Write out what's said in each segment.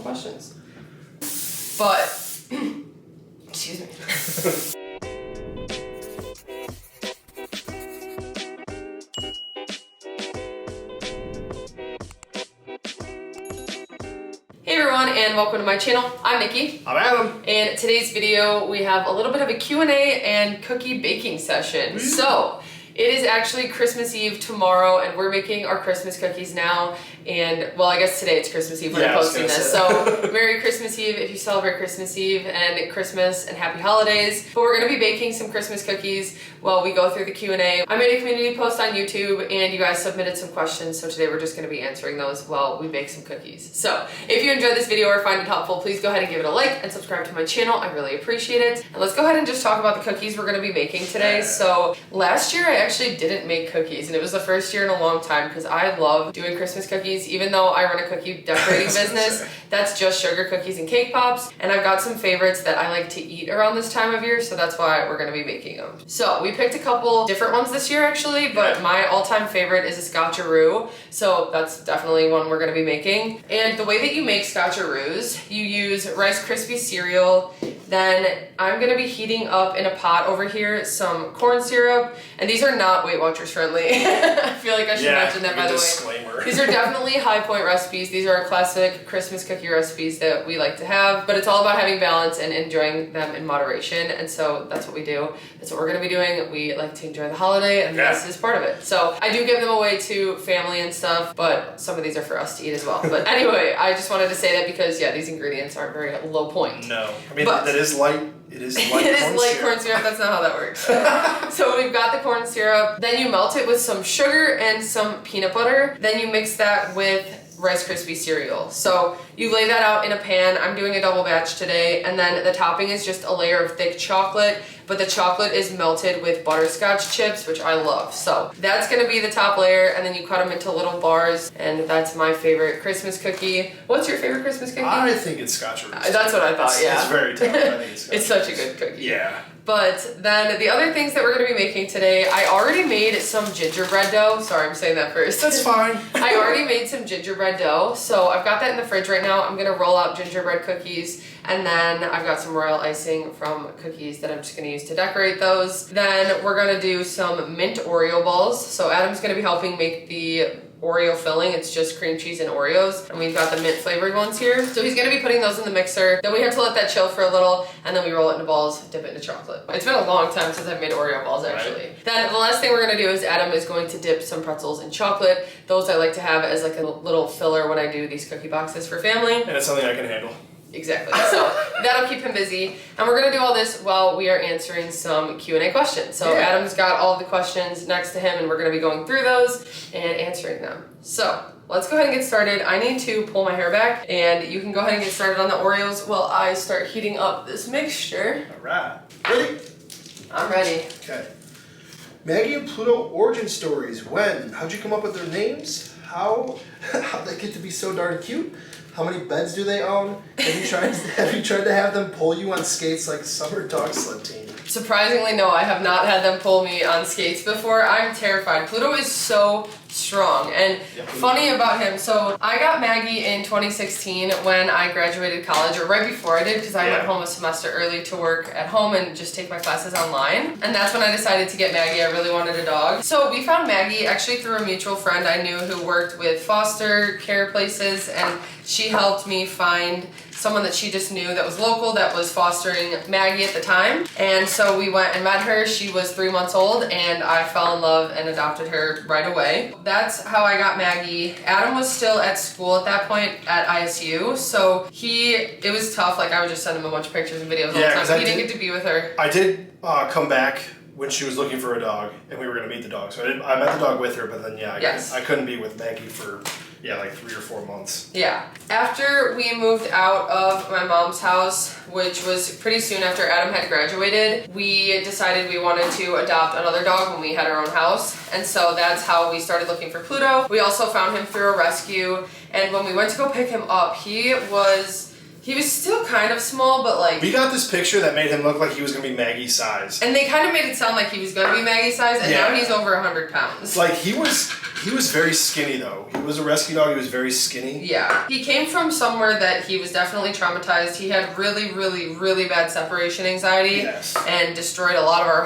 questions. But, excuse me. Hey everyone, and welcome to my channel. I'm Nikki. I'm Adam. And today's video, we have a little bit of a Q&A and cookie baking session. So, it is actually Christmas Eve tomorrow, and we're making our Christmas cookies now. And, well, I guess today it's Christmas Eve when I'm posting this. So, Merry Christmas Eve if you celebrate Christmas Eve, and Christmas and Happy Holidays. But we're going to be baking some Christmas cookies while we go through the Q&A. I made a community post on YouTube, and you guys submitted some questions, so today we're just going to be answering those while we bake some cookies. So, if you enjoyed this video or find it helpful, please go ahead and give it a like and subscribe to my channel. I really appreciate it. And let's go ahead and just talk about the cookies we're going to be making today. So, last year I actually didn't make cookies, and it was the first year in a long time because I love doing Christmas cookies. Even though I run a cookie decorating business, that's just sugar cookies and cake pops, and I've got some favorites that I like to eat around this time of year, so that's why we're going to be making them. So we picked a couple different ones this year actually, but my all-time favorite is a scotcheroo, so that's definitely one we're going to be making. And the way that you make scotcheroos, you use Rice Krispie cereal. Then I'm going to be heating up in a pot over here some corn syrup, and these are not Weight Watchers friendly. I feel like I should mention that, by the way. These are definitely high point recipes. These are our classic Christmas cookie recipes that we like to have, but it's all about having balance and enjoying them in moderation, and so that's what we do. That's what we're going to be doing. We like to enjoy the holiday, and this is part of it. So I do give them away to family and stuff, but some of these are for us to eat as well. But anyway, I just wanted to say that because, yeah, these ingredients aren't very low point. No. I mean, that is light. It is light it is light corn syrup. That's not how that works. So we've got the corn syrup. Then you melt it with some sugar and some peanut butter. Then you mix that with Rice Krispie cereal. So you lay that out in a pan. I'm doing a double batch today, and then the topping is just a layer of thick chocolate, but the chocolate is melted with butterscotch chips, which I love. So that's gonna be the top layer, and then you cut them into little bars, and that's my favorite Christmas cookie. What's your favorite Christmas cookie? I think it's scotcheroos. That's what I thought, yeah. It's very tough. I think it's It's such a good cookie. Yeah. But then the other things that we're going to be making today, I already made some gingerbread dough. Sorry, I'm saying that first. That's fine. I already made some gingerbread dough, so I've got that in the fridge right now. I'm going to roll out gingerbread cookies, and then I've got some royal icing from cookies that I'm just going to use to decorate those. Then we're going to do some mint Oreo balls. So Adam's going to be helping make the Oreo filling. It's just cream cheese and Oreos, and we've got the mint flavored ones here. So he's gonna be putting those in the mixer. Then we have to let that chill for a little, and then we roll it into balls, dip it into chocolate. It's been a long time since I've made Oreo balls actually. Right. Then the last thing we're gonna do is Adam is going to dip some pretzels in chocolate. Those I like to have as like a little filler when I do these cookie boxes for family. And it's something I can handle. Exactly. So that'll keep him busy. And we're going to do all this while we are answering some Q&A questions. So Adam's got all of the questions next to him, and we're going to be going through those and answering them. So let's go ahead and get started. I need to pull my hair back, and you can go ahead and get started on the Oreos while I start heating up this mixture. All right. Ready? I'm ready. Okay. Maggie and Pluto origin stories. When? How'd you come up with their names? How'd they get to be so darn cute? How many beds do they own? Have you tried to have them pull you on skates like summer dog sled team? Surprisingly, no, I have not had them pull me on skates before. I'm terrified. Pluto is so strong. And funny about him, so I got Maggie in 2016 when I graduated college, or right before I did, because I went home a semester early to work at home and just take my classes online. And that's when I decided to get Maggie. I really wanted a dog. So we found Maggie actually through a mutual friend I knew who worked with foster care places, and she helped me find someone that she just knew that was local that was fostering Maggie at the time. And so we went and met her. She was 3 months old, and I fell in love and adopted her right away. That's how I got Maggie. Adam was still at school at that point at ISU, so it was tough. Like, I would just send him a bunch of pictures and videos all the time. He didn't get to be with her. I did come back when she was looking for a dog, and we were going to meet the dog. So I met the dog with her, but then I couldn't be with Maggie for like 3 or 4 months. Yeah. After we moved out of my mom's house, which was pretty soon after Adam had graduated, we decided we wanted to adopt another dog when we had our own house. And so that's how we started looking for Pluto. We also found him through a rescue, and when we went to go pick him up, he was He was still kind of small, but like... We got this picture that made him look like he was going to be Maggie's size. And they kind of made it sound like he was going to be Maggie's size, and now he's over 100 pounds. Like, he was very skinny, though. He was a rescue dog. He was very skinny. Yeah. He came from somewhere that he was definitely traumatized. He had really, really, really bad separation anxiety. Yes. And destroyed a lot of our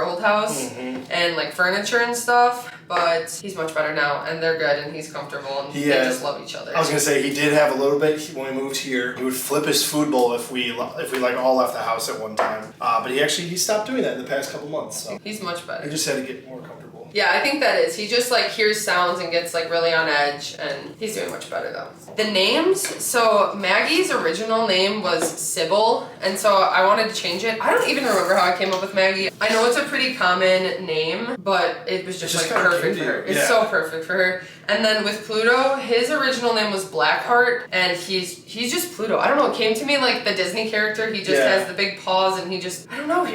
old house, and like furniture and stuff. But he's much better now, and they're good, and he's comfortable, and they just love each other. I was gonna say he did have a little bit when we moved here. He would flip his food bowl if we like all left the house at one time. But he stopped doing that in the past couple months. So he's much better. He just had to get more comfortable. Yeah, I think that is. He just like hears sounds and gets like really on edge, and he's doing much better though. The names, so Maggie's original name was Sybil, and so I wanted to change it. I don't even remember how I came up with Maggie. I know it's a pretty common name, but it was just like perfect for her. It's so perfect for her. And then with Pluto, his original name was Blackheart, and he's just Pluto. I don't know, it came to me like the Disney character. He just has the big paws, and he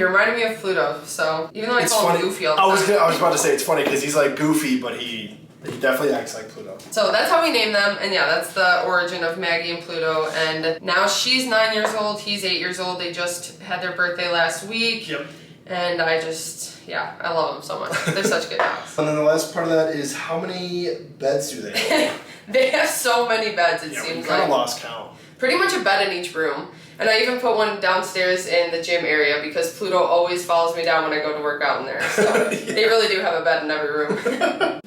reminded me of Pluto. So even though I call him Goofy all the time. I was about to say it's funny because he's like goofy, but he definitely acts like Pluto. So that's how we name them, and yeah, that's the origin of Maggie and Pluto. And now she's 9 years old, he's 8 years old. They just had their birthday last week. Yep. And I love them so much. They're such good dogs. And then the last part of that is how many beds do they have? They have so many beds, it seems we kind of lost count. Pretty much a bed in each room. And I even put one downstairs in the gym area because Pluto always follows me down when I go to work out in there. So they really do have a bed in every room.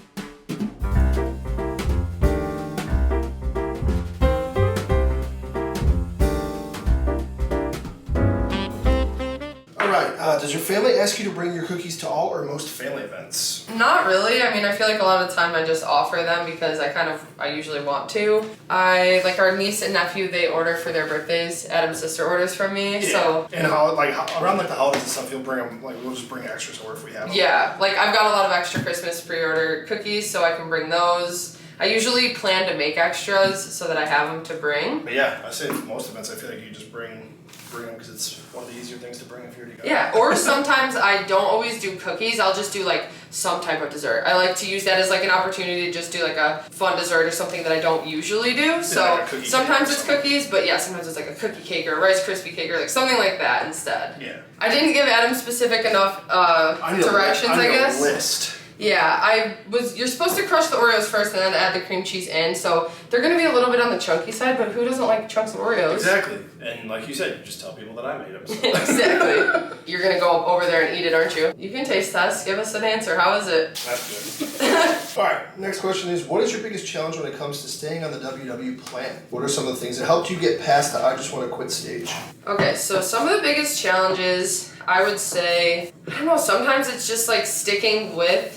Does your family ask you to bring your cookies to all or most family events? Not really. I mean, I feel like a lot of the time I just offer them because I usually want to. Our niece and nephew, they order for their birthdays. Adam's sister orders from me, so. And around the holidays and stuff, you'll bring them, we'll just bring extras over if we have them. Yeah, I've got a lot of extra Christmas pre-order cookies, so I can bring those. I usually plan to make extras so that I have them to bring. But yeah, I say for most events, I feel like you just bring them because it's one of the easier things to bring if you're already got it. Yeah, or sometimes I don't always do cookies. I'll just do some type of dessert. I like to use that as an opportunity to just do a fun dessert or something that I don't usually do. So sometimes it's cookies, but yeah, sometimes it's a cookie cake or a Rice Krispie cake or something like that instead. Yeah. I didn't give Adam specific enough directions, I guess. A list. Yeah, you're supposed to crush the Oreos first and then add the cream cheese in, so they're going to be a little bit on the chunky side, but who doesn't like chunks of Oreos? Exactly, and like you said, you just tell people that I made them. So. Exactly. You're going to go over there and eat it, aren't you? You can taste test, give us an answer, how is it? That's good. Alright, next question is, what is your biggest challenge when it comes to staying on the WW plan? What are some of the things that helped you get past the I just want to quit stage? Okay, so some of the biggest challenges, I would say, I don't know, sometimes it's just sticking with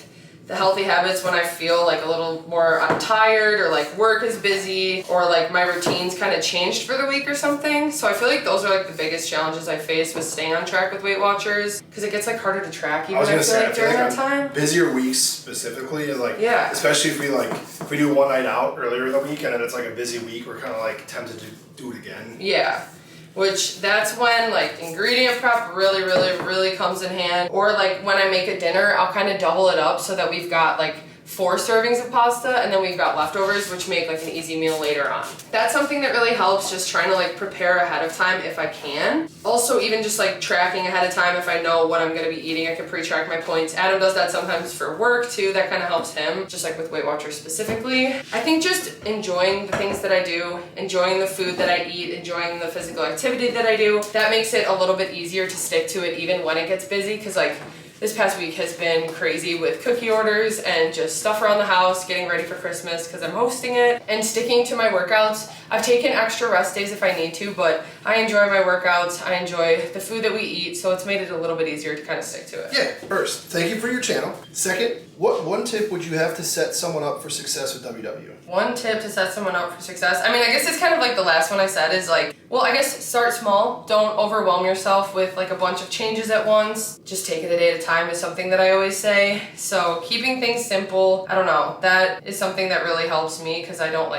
the healthy habits when I feel a little more I'm tired or work is busy or my routines kind of changed for the week or something. So I feel like those are the biggest challenges I face with staying on track with Weight Watchers because it gets harder to track even during that time. Busier weeks specifically is especially if we do one night out earlier in the week and then it's a busy week, we're kind of tempted to do it again. Yeah. Which that's when ingredient prep really, really, really comes in hand. Or when I make a dinner, I'll kind of double it up so that we've got 4 servings of pasta and then we've got leftovers, which make an easy meal later on. That's something that really helps, just trying to prepare ahead of time if I can. Also even just tracking ahead of time if I know what I'm going to be eating, I can pre-track my points. Adam does that sometimes for work too, that kind of helps him, just with Weight Watchers specifically. I think just enjoying the things that I do, enjoying the food that I eat, enjoying the physical activity that I do, that makes it a little bit easier to stick to it even when it gets busy because this past week has been crazy with cookie orders and just stuff around the house, getting ready for Christmas because I'm hosting it, and sticking to my workouts. I've taken extra rest days if I need to, but I enjoy my workouts. I enjoy the food that we eat, so it's made it a little bit easier to kind of stick to it. Yeah, first, thank you for your channel. Second, what one tip would you have to set someone up for success with WW? One tip to set someone up for success? I mean, I guess it's kind of the last one I said is I guess start small. Don't overwhelm yourself with a bunch of changes at once. Just take it a day at a time is something that I always say. So keeping things simple, I don't know, that is something that really helps me because I don't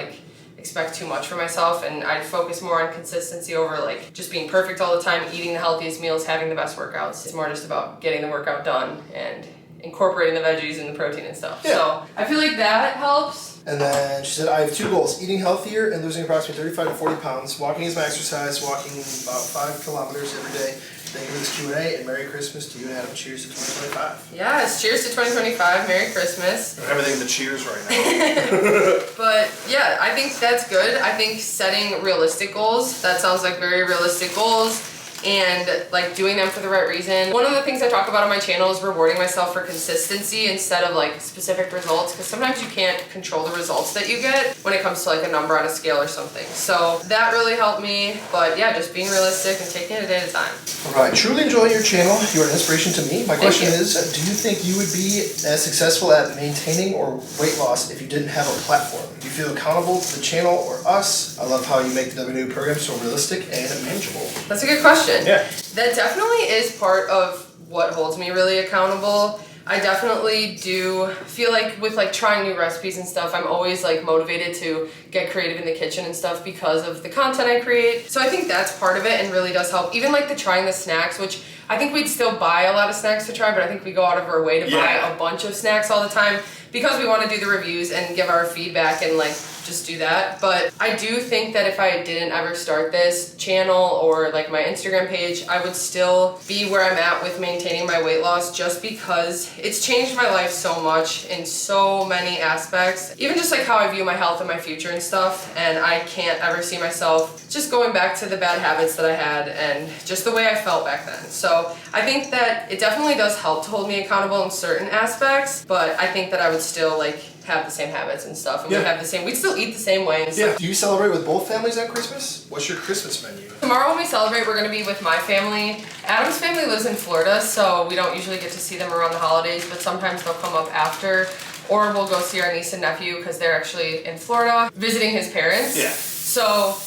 expect too much for myself and I focus more on consistency over just being perfect all the time, eating the healthiest meals, having the best workouts. It's more just about getting the workout done and incorporating the veggies and the protein and stuff. Yeah. So I feel like that helps. And then she said, I have 2 goals, eating healthier and losing approximately 35 to 40 pounds. Walking is my exercise, walking about 5 kilometers every day. Thank you for this Q&A, and Merry Christmas to you and Adam. Cheers to 2025. Yes, cheers to 2025. Merry Christmas. Everything the cheers right now. But yeah, I think that's good. I think setting realistic goals, that sounds like very realistic goals, and like doing them for the right reason. One of the things I talk about on my channel is rewarding myself for consistency instead of like specific results, because sometimes you can't control the results that you get when it comes to like a number on a scale or something. So that really helped me, but yeah, just being realistic and taking it a day at a time. Alright, truly enjoy your channel. You're an inspiration to me. My question you. is, do you think you would be as successful at maintaining or weight loss if you didn't have a platform? Do you feel accountable to the channel or us? I love how you make the WWE program so realistic and manageable. That's a good question. Yeah. That definitely is part of what holds me really accountable. I definitely do feel like with like trying new recipes and stuff, I'm always like motivated to get creative in the kitchen and stuff because of the content I create. So I think that's part of it and really does help. Even like the trying the snacks, which I think we'd still buy a lot of snacks to try, but I think we go out of our way to buy a bunch of snacks all the time because we want to do the reviews and give our feedback and like just do that. But I do think that if I didn't ever start this channel or like my Instagram page, I would still be where I'm at with maintaining my weight loss, just because it's changed my life so much in so many aspects. Even just like how I view my health and my future and stuff, and I can't ever see myself just going back to the bad habits that I had and just the way I felt back then. So I think that it definitely does help to hold me accountable in certain aspects, but I think that I would still like have the same habits and stuff, and we'd still eat the same way and stuff. Do you celebrate with both families at Christmas? What's your Christmas menu? Tomorrow when we celebrate, we're going to be with my family. Adam's family lives in Florida, so we don't usually get to see them around the holidays, but sometimes they'll come up after, or we'll go see our niece and nephew because they're actually in Florida visiting his parents. Yeah. So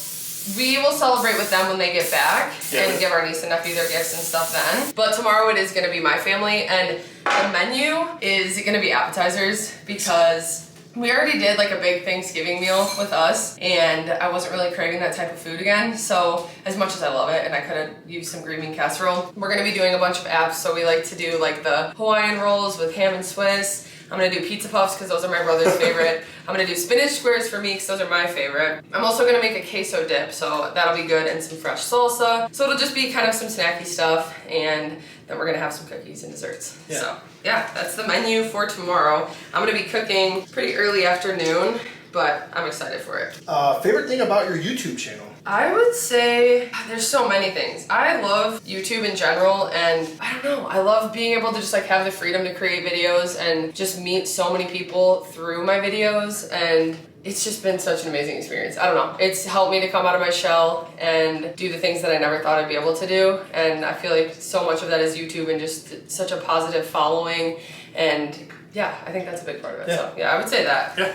we will celebrate with them when they get back and give our niece and nephew their gifts and stuff then. But tomorrow it is going to be my family, and the menu is going to be appetizers because we already did like a big Thanksgiving meal with us, and I wasn't really craving that type of food again. So as much as I love it, and I could have used some green bean casserole, we're going to be doing a bunch of apps. So we like to do like the Hawaiian rolls with ham and Swiss. I'm gonna do pizza puffs because those are my brother's favorite. I'm gonna do spinach squares for me because those are my favorite. I'm also gonna make a queso dip, so that'll be good, and some fresh salsa. So it'll just be kind of some snacky stuff, and then we're gonna have some cookies and desserts. Yeah. So yeah, that's the menu for tomorrow. I'm gonna be cooking pretty early afternoon, but I'm excited for it. Favorite thing about your YouTube channel? I would say there's so many things. I love YouTube in general, and I don't know, I love being able to just like have the freedom to create videos and just meet so many people through my videos, and it's just been such an amazing experience. I don't know, it's helped me to come out of my shell and do the things that I never thought I'd be able to do, and I feel like so much of that is YouTube and just such a positive following, and yeah, I think that's a big part of it. So yeah, I would say that. Yeah.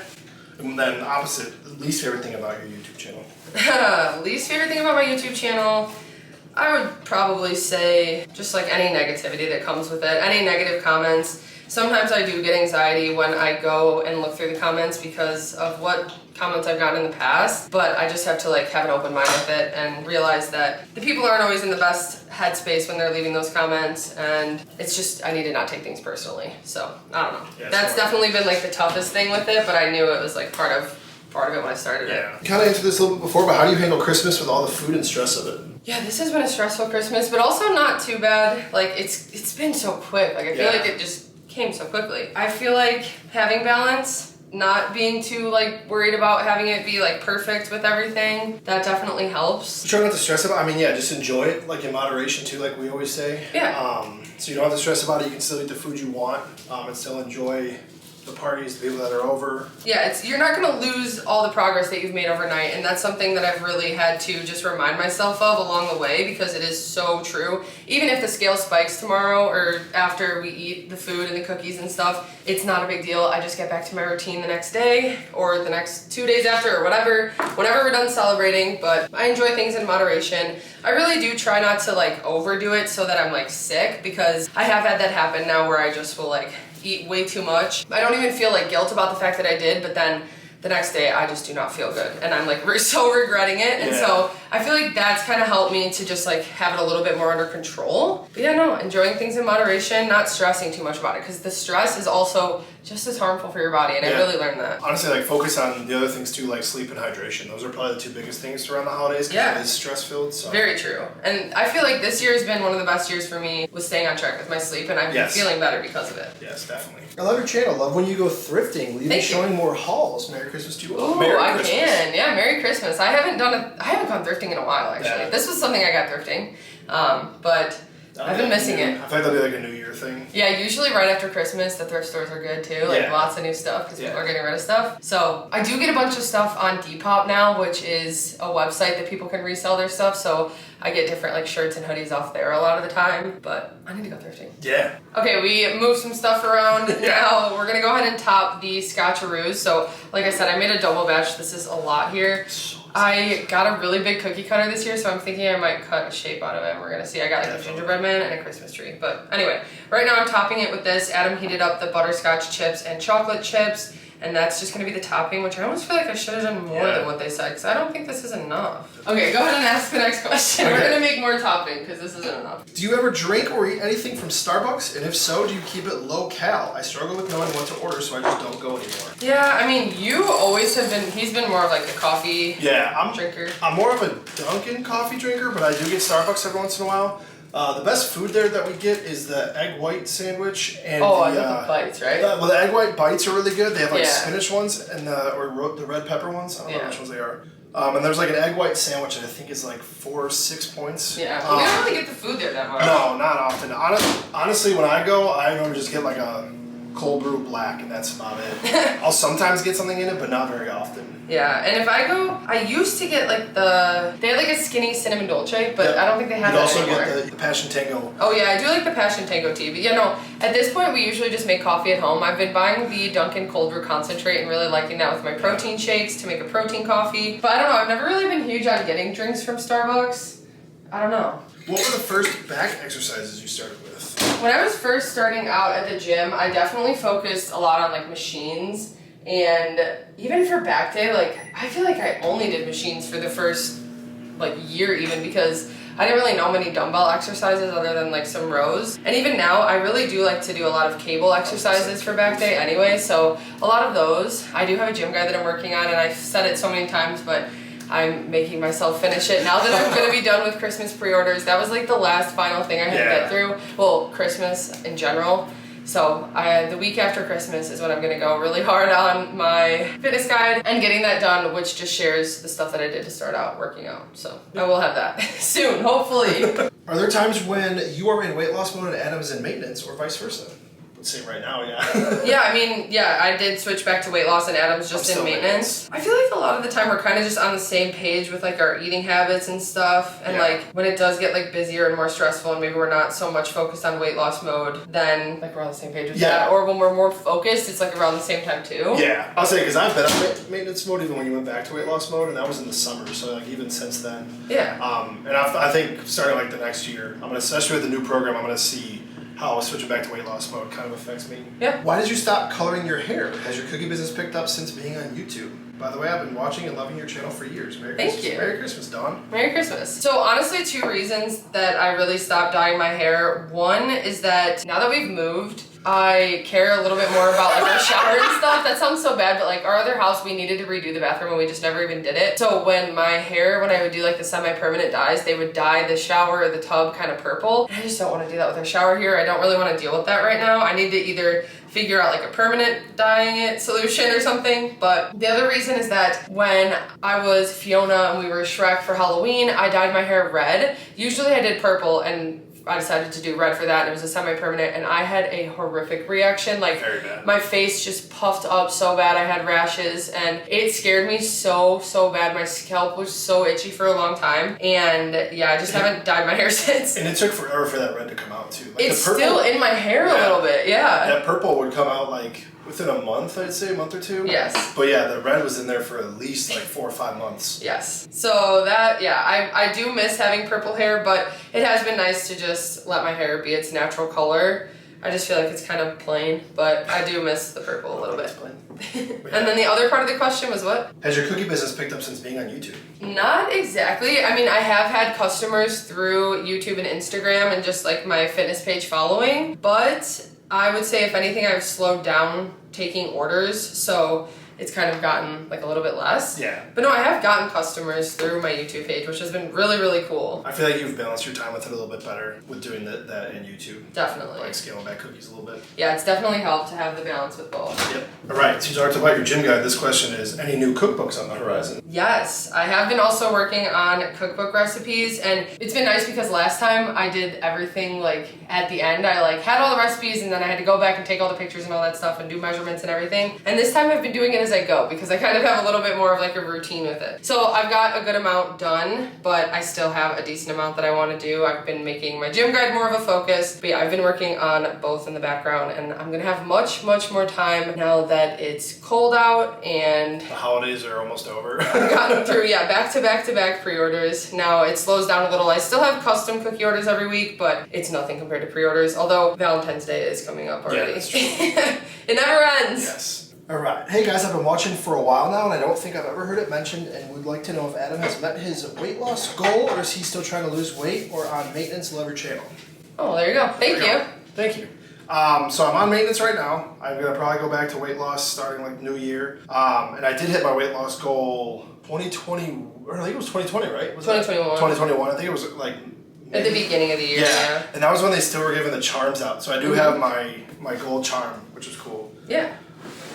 And then opposite, least favorite thing about your YouTube channel? Least favorite thing about my YouTube channel, I would probably say just like any negativity that comes with it, any negative comments. Sometimes I do get anxiety when I go and look through the comments because of what comments I've gotten in the past, but I just have to like have an open mind with it and realize that the people aren't always in the best headspace when they're leaving those comments, and it's just, I need to not take things personally. So I don't know. Yeah, that's definitely been like the toughest thing with it, but I knew it was like part of it when I started it. You kind of answered this a little bit before, but how do you handle Christmas with all the food and stress of it? Yeah, this has been a stressful Christmas, but also not too bad. Like it's been so quick. Like I feel like it just came so quickly. I feel like having balance, not being too like worried about having it be like perfect with everything, that definitely helps. Try not to stress about it. I mean, yeah, just enjoy it, like in moderation too, like we always say. Yeah. So you don't have to stress about it. You can still eat the food you want, and still enjoy the parties, the people that are over. Yeah, you're not gonna lose all the progress that you've made overnight, and that's something that I've really had to just remind myself of along the way, because it is so true. Even if the scale spikes tomorrow or after we eat the food and the cookies and stuff, it's not a big deal. I just get back to my routine the next day or the next 2 days after or whatever, whenever we're done celebrating. But I enjoy things in moderation. I really do try not to like overdo it so that I'm like sick, because I have had that happen now where I just will like eat way too much. I don't even feel like guilt about the fact that I did, but then the next day I just do not feel good and I'm like so regretting it. And so I feel like that's kind of helped me to just like have it a little bit more under control. But yeah, no, enjoying things in moderation, not stressing too much about it, because the stress is also just as harmful for your body, and I really learned that. Honestly, like focus on the other things too, like sleep and hydration. Those are probably the two biggest things around the holidays, because it is stress filled. So. Very true. And I feel like this year has been one of the best years for me with staying on track with my sleep, and I've been feeling better because of it. Yes, definitely. I love your channel. Love when you go thrifting. Will you be showing more hauls? Merry Christmas to you all. Ooh, I can. Yeah, Merry Christmas. I haven't gone thrifting in a while, actually. Yeah. This was something I got thrifting, but I've been missing it. I feel like that'll be like a New Year thing. Yeah, usually right after Christmas, the thrift stores are good too. Like lots of new stuff because people are getting rid of stuff. So I do get a bunch of stuff on Depop now, which is a website that people can resell their stuff. So I get different like shirts and hoodies off there a lot of the time. But I need to go thrifting. Yeah. Okay, we moved some stuff around. Now we're gonna go ahead and top the scotcheroos. So like I said, I made a double batch. This is a lot here. I got a really big cookie cutter this year, so I'm thinking I might cut a shape out of it. We're gonna see. I got like a gingerbread man and a Christmas tree. But anyway, right now I'm topping it with this. Adam heated up the butterscotch chips and chocolate chips, and that's just gonna be the topping, which I almost feel like I should have done more than what they said, because I don't think this is enough. Okay, go ahead and ask the next question. We're gonna make more topping, because this isn't enough. Do you ever drink or eat anything from Starbucks? And if so, do you keep it low cal? I struggle with knowing what to order, so I just don't go anymore. Yeah, I mean, you always have been, he's been more of like a coffee drinker. I'm more of a Dunkin' coffee drinker, but I do get Starbucks every once in a while. The best food there that we get is the egg white sandwich and the bites, right? Well, the egg white bites are really good. They have like spinach ones and the red pepper ones. I don't know which ones they are. And there's like an egg white sandwich that I think is like 4 or 6 points. Yeah, we don't really get the food there that much. No, not often. Honestly, when I go, I normally just get like a cold brew black, and that's about it. I'll sometimes get something in it, but not very often. Yeah, and if I go, I used to get like they had like a skinny cinnamon dolce, but I don't think they have that anymore. You also get the Passion Tango. Oh yeah, I do like the Passion Tango tea, but yeah, no, at this point we usually just make coffee at home. I've been buying the Dunkin' cold brew concentrate and really liking that with my protein shakes to make a protein coffee. But I don't know, I've never really been huge on getting drinks from Starbucks. I don't know. What were the first back exercises you started with? When I was first starting out at the gym, I definitely focused a lot on like machines, and even for back day, like I feel like I only did machines for the first like year even, because I didn't really know many dumbbell exercises other than like some rows. And even now, I really do like to do a lot of cable exercises for back day anyway, so a lot of those. I do have a gym guide that I'm working on, and I've said it so many times, but I'm making myself finish it now that I'm going to be done with Christmas pre-orders. That was like the last final thing I had to get through. Well, Christmas in general. So the week after Christmas is when I'm going to go really hard on my fitness guide and getting that done, which just shares the stuff that I did to start out working out. So I will have that soon, hopefully. Are there times when you are in weight loss mode and Adam's in maintenance, or vice versa? Let's say right now, yeah. Yeah, I mean, I did switch back to weight loss and Adam's just in maintenance. I feel like a lot of the time we're kind of just on the same page with like our eating habits and stuff. And like when it does get like busier and more stressful and maybe we're not so much focused on weight loss mode, then like we're on the same page with that. Or when we're more focused, it's like around the same time too. Yeah, I'll say, because I've been on maintenance mode even when you went back to weight loss mode, and that was in the summer, so like even since then. Yeah. And I think starting like the next year, I'm gonna, especially with the new program, I'm gonna see how switching back to weight loss mode kind of affects me. Yeah. Why did you stop coloring your hair? Has your cookie business picked up since being on YouTube? By the way, I've been watching and loving your channel for years. Merry Christmas. Thank you. Merry Christmas, Dawn. Merry Christmas. So honestly, 2 reasons that I really stopped dyeing my hair. One is that now that we've moved, I care a little bit more about like our shower and stuff. That sounds so bad, but like our other house, we needed to redo the bathroom and we just never even did it. So when my hair, when I would do like the semi-permanent dyes, they would dye the shower or the tub kind of purple. And I just don't want to do that with our shower here. I don't really want to deal with that right now. I need to either figure out like a permanent dyeing it solution or something. But the other reason is that when I was Fiona and we were Shrek for Halloween, I dyed my hair red. Usually I did purple, and I decided to do red for that. It was a semi-permanent, and I had a horrific reaction. Like, very bad. My face just puffed up so bad. I had rashes, and it scared me so bad. My scalp was so itchy for a long time, and yeah, I just haven't dyed my hair since. And it took forever for that red to come out too. Like it's still in my hair a little bit, That purple would come out like within a month, I'd say, a month or 2. Yes. But yeah, the red was in there for at least like 4 or 5 months. Yes. So that, I do miss having purple hair, but it has been nice to just let my hair be its natural color. I just feel like it's kind of plain, but I do miss the purple a little bit. And then the other part of the question was what? Has your cookie business picked up since being on YouTube? Not exactly. I mean, I have had customers through YouTube and Instagram and just like my fitness page following, but I would say if anything, I've slowed down taking orders, so it's kind of gotten like a little bit less. Yeah. But no, I have gotten customers through my YouTube page, which has been really, really cool. I feel like you've balanced your time with it a little bit better with doing that in YouTube. Definitely. Like scaling back cookies a little bit. Yeah, it's definitely helped to have the balance with both. Yep. All right, so you talked about your gym guide. This question is, any new cookbooks on the horizon? Yes, I have been also working on cookbook recipes, and it's been nice because last time I did everything like at the end. I like had all the recipes and then I had to go back and take all the pictures and all that stuff and do measurements and everything. And this time I've been doing it as I go because I kind of have a little bit more of like a routine with it. So I've got a good amount done, but I still have a decent amount that I want to do. I've been making my gym guide more of a focus, but yeah, I've been working on both in the background, and I'm gonna have much more time now that it's cold out and the holidays are almost over. I've gotten through, yeah, back to back pre-orders. Now it slows down a little. I still have custom cookie orders every week, but it's nothing compared to pre-orders, although Valentine's Day is coming up already. Yeah, that's true. It never ends. Yes. All right. Hey guys, I've been watching for a while now, and I don't think I've ever heard it mentioned, and would like to know if Adam has met his weight loss goal, or is he still trying to lose weight, or on maintenance lever channel? Oh, there you go. Thank you. Thank you. So I'm on maintenance right now. I'm gonna probably go back to weight loss starting like New Year. And I did hit my weight loss goal 2020, or I think it was 2020, right? Was 2021. 2021. I think it was like At the beginning of the year, yeah. And that was when they still were giving the charms out. So I do have my gold charm, which is cool. Yeah.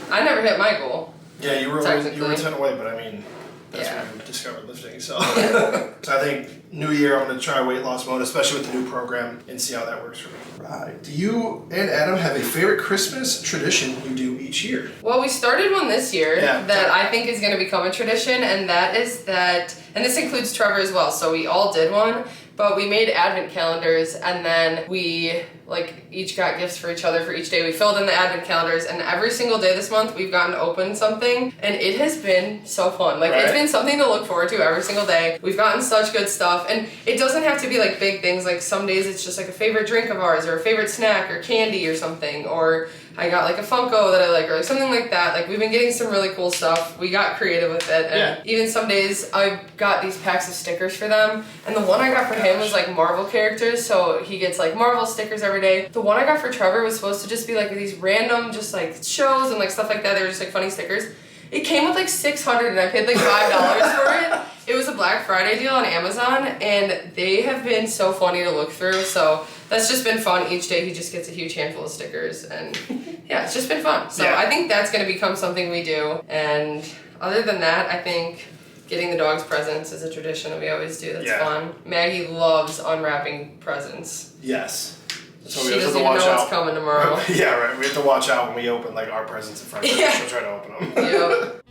I never hit my goal. Yeah, you were 10 away, but I mean, that's when you discovered lifting. So, so I think New Year I'm gonna try weight loss mode, especially with the new program, and see how that works for me. Right. Do you and Adam have a favorite Christmas tradition you do each year? Well, we started one this year that I think is going to become a tradition, and that is that, and this includes Trevor as well, so we all did one, but we made advent calendars, and then we like each got gifts for each other for each day. We filled in the advent calendars, and every single day this month we've gotten to open something, and it has been so fun. Like it's been something to look forward to every single day. We've gotten such good stuff, and it doesn't have to be like big things. Like some days it's just like a favorite drink of ours, or a favorite snack, or candy, or something, or I got like a Funko that I like, or like something like that. Like we've been getting some really cool stuff. We got creative with it, and even some days I got these packs of stickers for them, and the one I got for him was like Marvel characters, so he gets like Marvel stickers every day. The one I got for Trevor was supposed to just be like these random just like shows and like stuff like that. They were just like funny stickers. It came with like 600 and I paid like $5 for it. It was a Black Friday deal on Amazon, and they have been so funny to look through. So that's just been fun. Each day he just gets a huge handful of stickers, and yeah, it's just been fun. So I think that's going to become something we do. And other than that, I think getting the dogs presents is a tradition that we always do. That's fun. Maggie loves unwrapping presents. Yes. So she doesn't even know what's coming tomorrow. Yeah, right. We have to watch out when we open like our presents in front of her. She'll try to open them. Yep.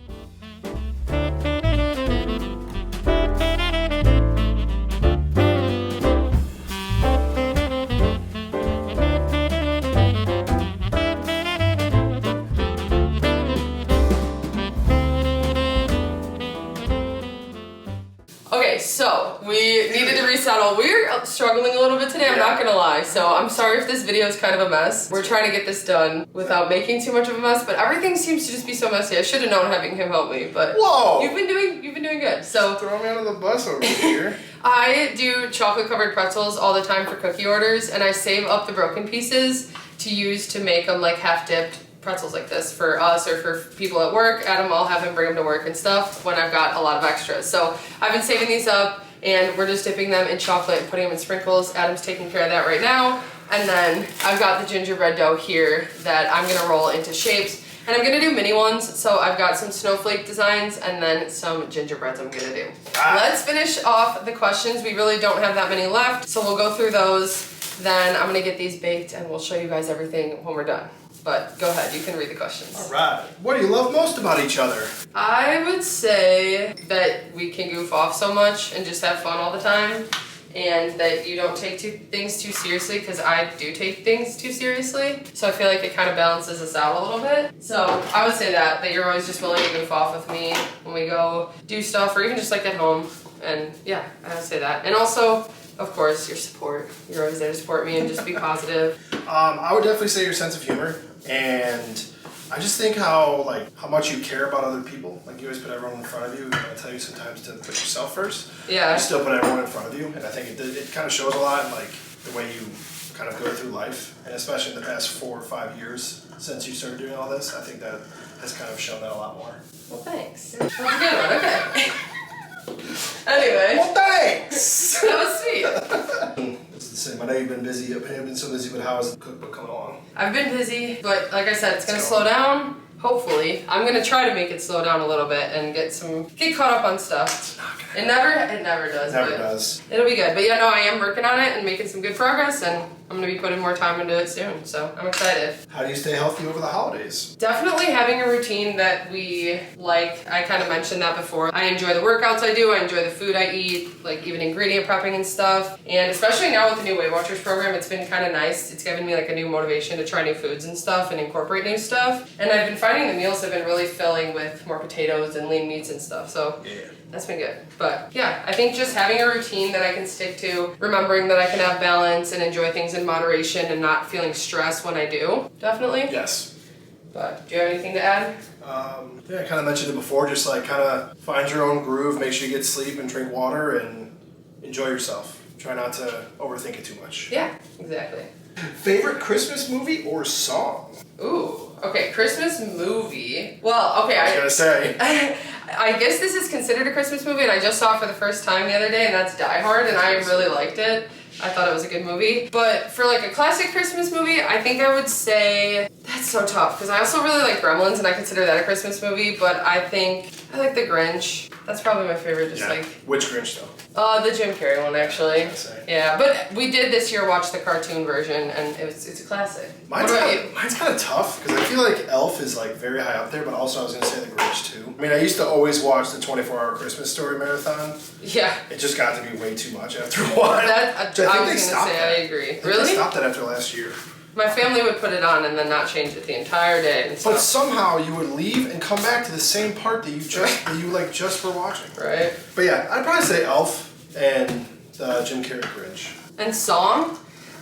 Okay, so we needed to resettle. We're struggling a little bit today, I'm not gonna lie. So I'm sorry if this video is kind of a mess. We're trying to get this done without making too much of a mess, but everything seems to just be so messy. I should have known having him help me, but you've been doing good. So throw me under the bus over here. I do chocolate covered pretzels all the time for cookie orders, and I save up the broken pieces to use to make them like half dipped pretzels like this for us or for people at work. Adam, I'll have him bring them to work and stuff when I've got a lot of extras. So I've been saving these up, and we're just dipping them in chocolate and putting them in sprinkles. Adam's taking care of that right now. And then I've got the gingerbread dough here that I'm gonna roll into shapes. And I'm gonna do mini ones, so I've got some snowflake designs and then some gingerbreads I'm gonna do. Let's finish off the questions. We really don't have that many left, so we'll go through those. Then I'm gonna get these baked and we'll show you guys everything when we're done. But go ahead, you can read the questions. All right. What do you love most about each other? I would say that we can goof off so much and just have fun all the time, and that you don't take things too seriously, because I do take things too seriously. So I feel like it kind of balances us out a little bit. So I would say that you're always just willing to goof off with me when we go do stuff, or even just like at home. And yeah, I would say that. And also of course, your support. You're always there to support me and just be positive. I would definitely say your sense of humor, and I just think how much you care about other people. Like you always put everyone in front of you. And I tell you sometimes to put yourself first. Yeah. You still put everyone in front of you, and I think it kind of shows a lot in like the way you kind of go through life, and especially in the past 4 or 5 years since you started doing all this, I think that has kind of shown that a lot more. Well, thanks. That was a good one. Okay. Anyway. Well, thanks. That was sweet. It's the same. I know you've been busy. I've been so busy, but how is the cookbook coming along? I've been busy, but like I said, it's gonna slow down. Hopefully, I'm gonna try to make it slow down a little bit and get caught up on stuff. It never does. Never does. It'll be good. But yeah, no, I am working on it and making some good progress, and I'm gonna be putting more time into it soon. So I'm excited. How do you stay healthy over the holidays? Definitely having a routine that we like. I kind of mentioned that before. I enjoy the workouts I do. I enjoy the food I eat, like even ingredient prepping and stuff. And especially now with the new Weight Watchers program, it's been kind of nice. It's given me like a new motivation to try new foods and stuff and incorporate new stuff. And I've been finding the meals have been really filling with more potatoes and lean meats and stuff. So Yeah. that's been good. But yeah, I think just having a routine that I can stick to, remembering that I can have balance and enjoy things in moderation and not feeling stressed when I do, definitely. Yes. But do you have anything to add? Yeah, I kind of mentioned it before, just like kind of find your own groove, make sure you get sleep and drink water and enjoy yourself. Try not to overthink it too much. Yeah, exactly. Favorite Christmas movie or song? Ooh, okay, Christmas movie. Well, okay, I was gonna say. I guess this is considered a Christmas movie, and I just saw it for the first time the other day, and that's Die Hard, and I really liked it. I thought it was a good movie. But for like a classic Christmas movie, I think I would say, that's so tough, because I also really like Gremlins, and I consider that a Christmas movie, but I think I like The Grinch. That's probably my favorite, just like... Which Grinch though? The Jim Carrey one, actually. I was gonna say. Yeah, but we did this year watch the cartoon version, and it's a classic. Mine's What about you? kind of tough because I feel like Elf is like very high up there, but also I was gonna say The Grinch too. I mean, I used to always watch the 24-hour Christmas Story marathon. Yeah. It just got to be way too much after a while. That, I think I they was stopped gonna say, that. I agree. I think Really? They stopped that after last year. My family would put it on and then not change it the entire day and But stuff. somehow you would leave and come back to the same part that you just were watching. Right? But yeah, I'd probably say Elf and the Jim Carrey Grinch. And song?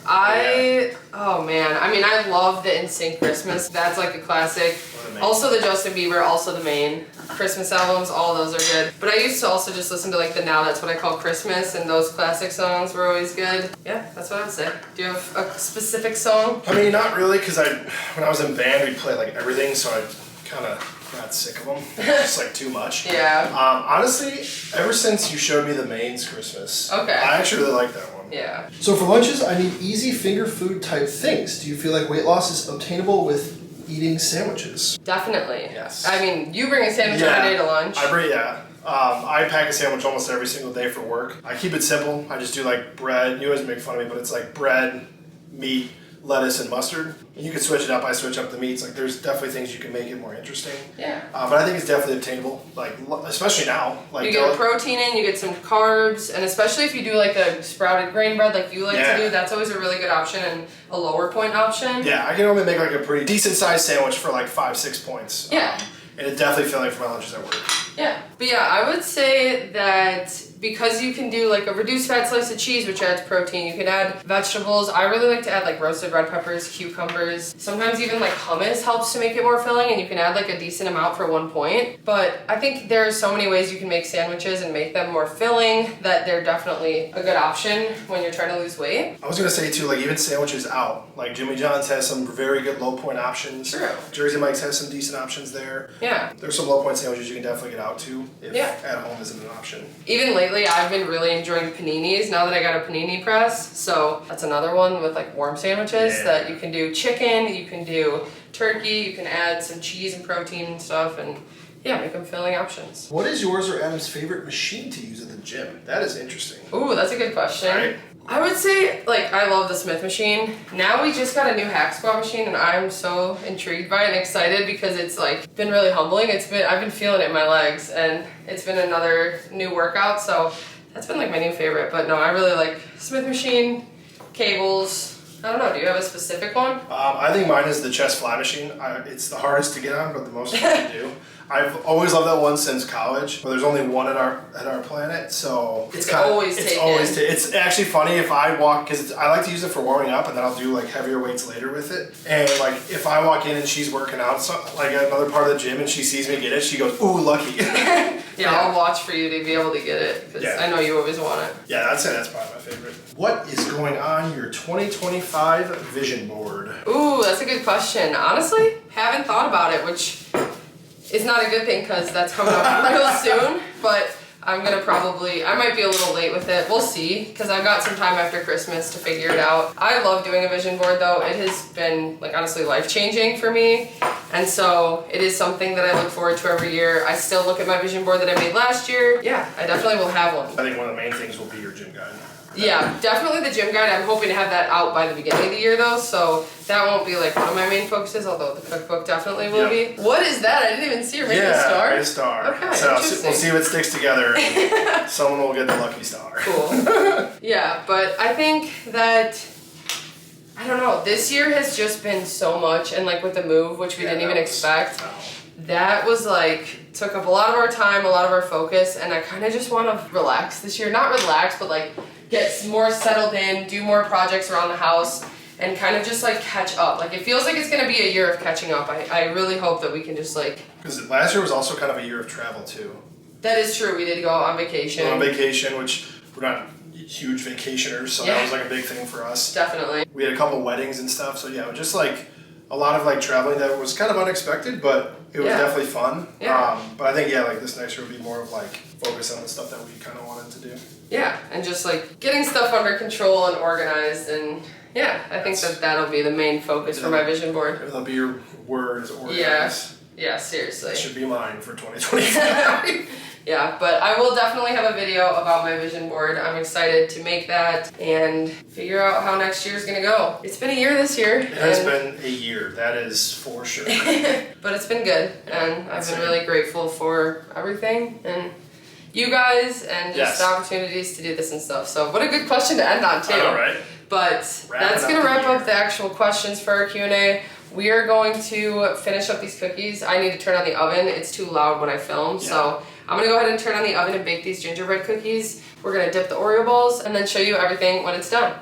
Oh man, I mean, I love the NSYNC Christmas. That's like a classic. Also the Justin Bieber, also the main Christmas albums, all those are good. But I used to also just listen to like the Now That's What I Call Christmas, and those classic songs were always good. Yeah, that's what I would say. Do you have a specific song? I mean, not really, because when I was in band, we'd play like everything, so I kind of got sick of them. Just like too much. Yeah. Honestly, ever since you showed me the Maine's Christmas, Okay. I actually really like that one. Yeah. So for lunches, I need easy finger food type things. Do you feel like weight loss is obtainable with eating sandwiches? Definitely. Yes. I mean, you bring a sandwich every day to lunch. I pack a sandwich almost every single day for work. I keep it simple. I just do like bread. You always make fun of me, but it's like bread, meat, lettuce, and mustard. And you can switch it up. I switch up the meats. Like there's definitely things you can make it more interesting. Yeah. But I think it's definitely obtainable. Like especially now. Like You get protein in, you get some carbs, and especially if you do like a sprouted grain bread like you like to do, that's always a really good option and a lower point option. Yeah, I can only make like a pretty decent sized sandwich for like 5-6 points. Yeah. And it's definitely filling for my lunches at work. Yeah. But yeah, I would say that because you can do like a reduced fat slice of cheese, which adds protein, you can add vegetables. I really like to add like roasted red peppers, cucumbers. Sometimes even like hummus helps to make it more filling, and you can add like a decent amount for 1 point. But I think there's so many ways you can make sandwiches and make them more filling that they're definitely a good option when you're trying to lose weight. I was gonna say too, like even sandwiches out. Like Jimmy John's has some very good low point options. True. Jersey Mike's has some decent options there. Yeah. There's some low point sandwiches you can definitely get out to if at home isn't an option. Even lately, I've been really enjoying paninis now that I got a panini press. So that's another one with like warm sandwiches that you can do chicken, you can do turkey, you can add some cheese and protein and stuff, and yeah, make them filling options. What is yours or Adam's favorite machine to use at the Gym. That is interesting. Ooh, that's a good question. Right. I would say, like, I love the Smith machine. Now we just got a new hack squat machine, and I'm so intrigued by it and excited because it's like been really humbling. I've been feeling it in my legs, and it's been another new workout, so that's been like my new favorite. But no, I really like Smith machine, cables, I don't know, do you have a specific one? I think mine is the chest fly machine. It's the hardest to get on, but the most fun to do. I've always loved that one since college, but there's only one at our planet, so it's always taken. It's actually funny if I walk, because I like to use it for warming up, and then I'll do like heavier weights later with it. And like if I walk in and she's working out, like at another part of the gym, and she sees me get it, she goes, "Ooh, lucky." Yeah, I'll watch for you to be able to get it, because I know you always want it. Yeah, I'd say that's probably my favorite. What is going on your 2025 vision board? Ooh, that's a good question. Honestly, haven't thought about it, which is not a good thing because that's coming up real soon, but I'm gonna I might be a little late with it. We'll see, because I've got some time after Christmas to figure it out. I love doing a vision board though. It has been like honestly life-changing for me. And so it is something that I look forward to every year. I still look at my vision board that I made last year. Yeah, I definitely will have one. I think one of the main things will be your gym guide. Yeah, definitely the gym guide. I'm hoping to have that out by the beginning of the year though, so that won't be like one of my main focuses, although the cookbook definitely will be. What is that? I didn't even see her make a star. Yeah, a star. Okay, so interesting. We'll see if it sticks together and someone will get the lucky star. Cool. Yeah, but I think that, I don't know, this year has just been so much, and like with the move, which we didn't even expect, that was like, took up a lot of our time, a lot of our focus, and I kind of just want to relax this year. Not relax, but like get more settled in, do more projects around the house, and kind of just like catch up. Like it feels like it's going to be a year of catching up. I really hope that we can just like... Because last year was also kind of a year of travel too. That is true. We did go on vacation. On vacation, which we're not huge vacationers, so that was like a big thing for us. Definitely. We had a couple weddings and stuff, so yeah, just like a lot of like traveling that was kind of unexpected, but it was definitely fun. Yeah. But I think like this next year will be more of like focus on the stuff that we kind of wanted to do. Yeah, and just like getting stuff under control and organized, and yeah, I think that'll be the main focus for my vision board. That'll be your word, is organized. Yeah, seriously. That should be mine for 2025. Yeah, but I will definitely have a video about my vision board. I'm excited to make that and figure out how next year's gonna go. It's been a year this year. It has been a year, that is for sure. But it's been good, and I've been really grateful for everything, and you guys, and just the opportunities to do this and stuff. So what a good question to end on too. All right. But that's gonna wrap up the actual questions for our Q&A. We are going to finish up these cookies. I need to turn on the oven. It's too loud when I film, so I'm gonna go ahead and turn on the oven and bake these gingerbread cookies. We're gonna dip the Oreo balls and then show you everything when it's done.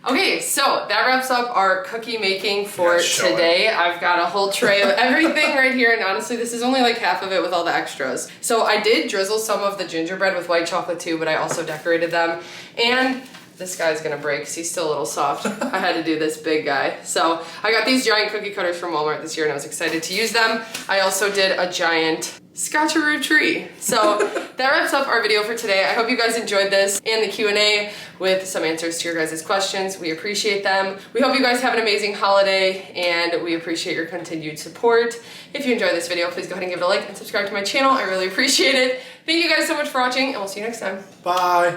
Okay, so that wraps up our cookie making for today. I've got a whole tray of everything right here, and honestly, this is only like half of it with all the extras. So I did drizzle some of the gingerbread with white chocolate too, but I also decorated them. And this guy's gonna break because he's still a little soft. I had to do this big guy. So I got these giant cookie cutters from Walmart this year, and I was excited to use them. I also did a giant Scotcheroo tree. So that wraps up our video for today. I hope you guys enjoyed this and the Q&A with some answers to your guys' questions. We appreciate them. We hope you guys have an amazing holiday, and we appreciate your continued support. If you enjoyed this video, please go ahead and give it a like and subscribe to my channel. I really appreciate it. Thank you guys so much for watching, and we'll see you next time. Bye.